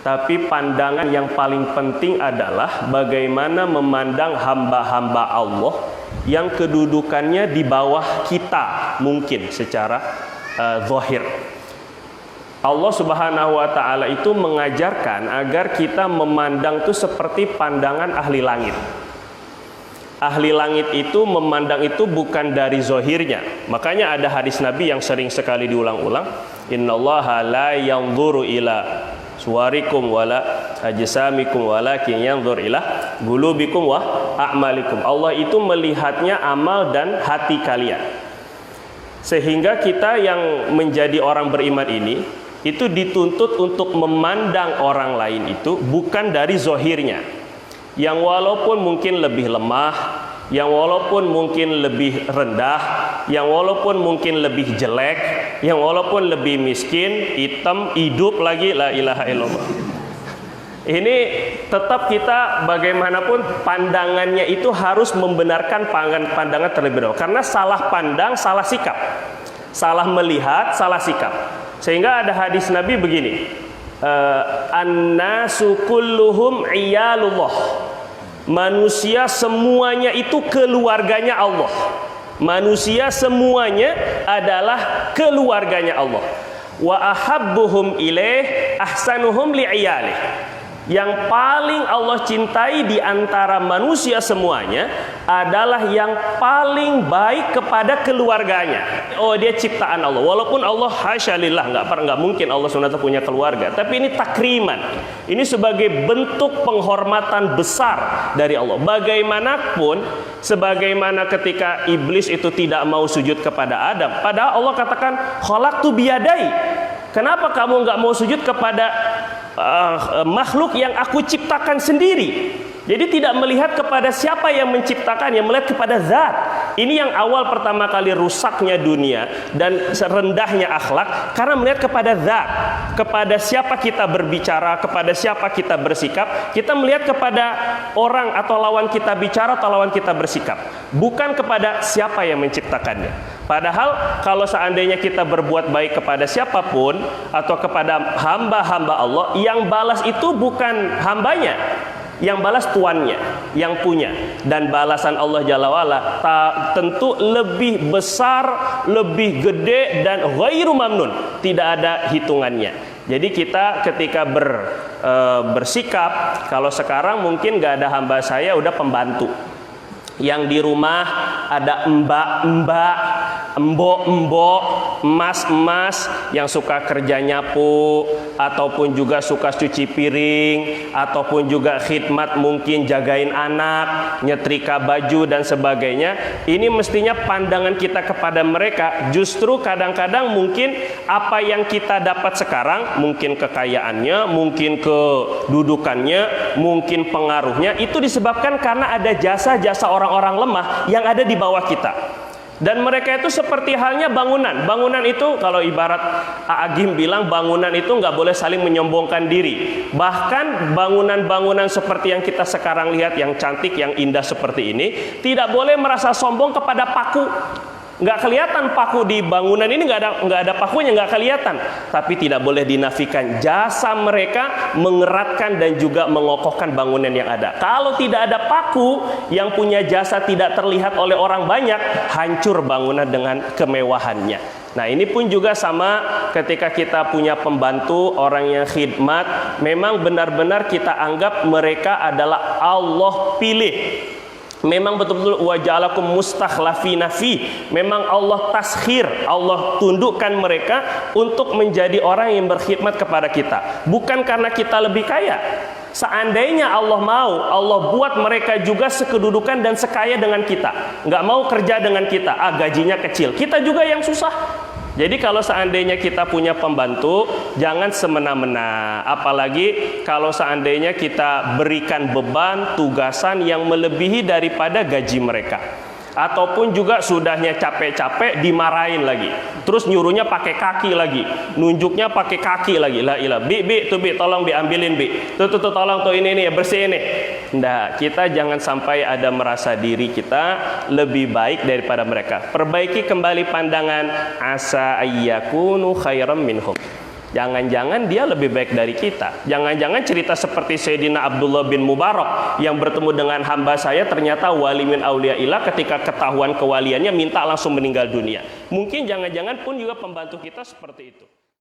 Tapi pandangan yang paling penting adalah bagaimana memandang hamba-hamba Allah yang kedudukannya di bawah kita mungkin secara zahir. Allah Subhanahu wa taala itu mengajarkan agar kita memandang itu seperti pandangan ahli langit. Ahli langit itu memandang itu bukan dari zahirnya. Makanya ada hadis Nabi yang sering sekali diulang-ulang, innallaha la yanzuru ila suwarikum wala ajsamikum walakin yanzur ila qulubikum wa a'malikum. Allah itu melihatnya amal dan hati kalian. Sehingga kita yang menjadi orang beriman ini itu dituntut untuk memandang orang lain itu bukan dari zahirnya. Yang walaupun mungkin lebih lemah, yang walaupun mungkin lebih rendah, yang walaupun mungkin lebih jelek, yang walaupun lebih miskin, hitam, hidup lagi, la ilaha illallah. Ini tetap kita bagaimanapun pandangannya itu harus membenarkan pandangan terlebih dahulu. Karena salah pandang, salah sikap. Salah melihat, salah sikap. Sehingga ada hadis Nabi begini, an-nasu kulluhum iyalullah. Manusia semuanya itu keluarganya Allah. Manusia semuanya adalah keluarganya Allah. Wa ahabbuhum ilaih ahsanuhum li'iyalih. Yang paling Allah cintai di antara manusia semuanya adalah yang paling baik kepada keluarganya. Oh, dia ciptaan Allah. Walaupun Allah hasyalillah, nggak mungkin Allah SWT punya keluarga. Tapi ini takriman. Ini sebagai bentuk penghormatan besar dari Allah. Bagaimanapun, sebagaimana ketika iblis itu tidak mau sujud kepada Adam. Padahal Allah katakan, khalaqtu biyadai. Kenapa kamu nggak mau sujud kepada makhluk yang aku ciptakan sendiri? Jadi tidak melihat kepada siapa yang menciptakan, yang melihat kepada zat. Ini yang awal pertama kali rusaknya dunia dan rendahnya akhlak, karena melihat kepada zat, kepada siapa kita berbicara, kepada siapa kita bersikap. Kita melihat kepada orang atau lawan kita bicara atau lawan kita bersikap, bukan kepada siapa yang menciptakannya. Padahal kalau seandainya kita berbuat baik kepada siapapun atau kepada hamba-hamba Allah, yang balas itu bukan hambanya, yang balas tuannya, yang punya. Dan balasan Allah Jalla wa'ala tentu lebih besar, lebih gede, dan ghairu mamnun, tidak ada hitungannya. Jadi kita ketika bersikap, kalau sekarang mungkin gak ada hamba saya, udah pembantu. Yang di rumah ada mbak-mbak, embok-embok, emas-emas yang suka kerja nyapu, ataupun juga suka cuci piring, ataupun juga khidmat mungkin jagain anak, nyetrika baju dan sebagainya. Ini mestinya pandangan kita kepada mereka justru kadang-kadang mungkin apa yang kita dapat sekarang, mungkin kekayaannya, mungkin kedudukannya, mungkin pengaruhnya, itu disebabkan karena ada jasa-jasa orang-orang lemah yang ada di bawah kita. Dan mereka itu seperti halnya bangunan. Bangunan itu kalau ibarat Agim bilang, bangunan itu nggak boleh saling menyombongkan diri. Bahkan bangunan-bangunan seperti yang kita sekarang lihat, yang cantik, yang indah seperti ini, tidak boleh merasa sombong kepada paku. Nggak kelihatan paku di bangunan ini, nggak ada pakunya, nggak kelihatan. Tapi tidak boleh dinafikan jasa mereka mengeratkan dan juga mengokohkan bangunan yang ada. Kalau tidak ada paku yang punya jasa tidak terlihat oleh orang banyak, hancur bangunan dengan kemewahannya. Nah, ini pun juga sama ketika kita punya pembantu, orang yang khidmat, memang benar-benar kita anggap mereka adalah Allah pilih. Memang betul-betul waja'alakum mustakhlafina fi. Memang Allah taskhir, Allah tundukkan mereka untuk menjadi orang yang berkhidmat kepada kita. Bukan karena kita lebih kaya. Seandainya Allah mau, Allah buat mereka juga sekedudukan dan sekaya dengan kita. Nggak mau kerja dengan kita, gajinya kecil. Kita juga yang susah. Jadi kalau seandainya kita punya pembantu, jangan semena-mena. Apalagi kalau seandainya kita berikan beban, tugasan yang melebihi daripada gaji mereka. Ataupun juga sudahnya capek-capek dimarahin lagi. Terus nyuruhnya pakai kaki lagi, nunjuknya pakai kaki lagi. La ilah, bi, tolong diambilin bi. Tuh, tolong tuh ini ya, bersihin nih. Nah, kita jangan sampai ada merasa diri kita lebih baik daripada mereka. Perbaiki kembali pandangan, asa ayyakunu khairam minhum. Jangan-jangan dia lebih baik dari kita. Jangan-jangan cerita seperti Sayyidina Abdullah bin Mubarak yang bertemu dengan hamba saya ternyata wali min auliyaillah, ketika ketahuan kewaliannya minta langsung meninggal dunia. Mungkin jangan-jangan pun juga pembantu kita seperti itu.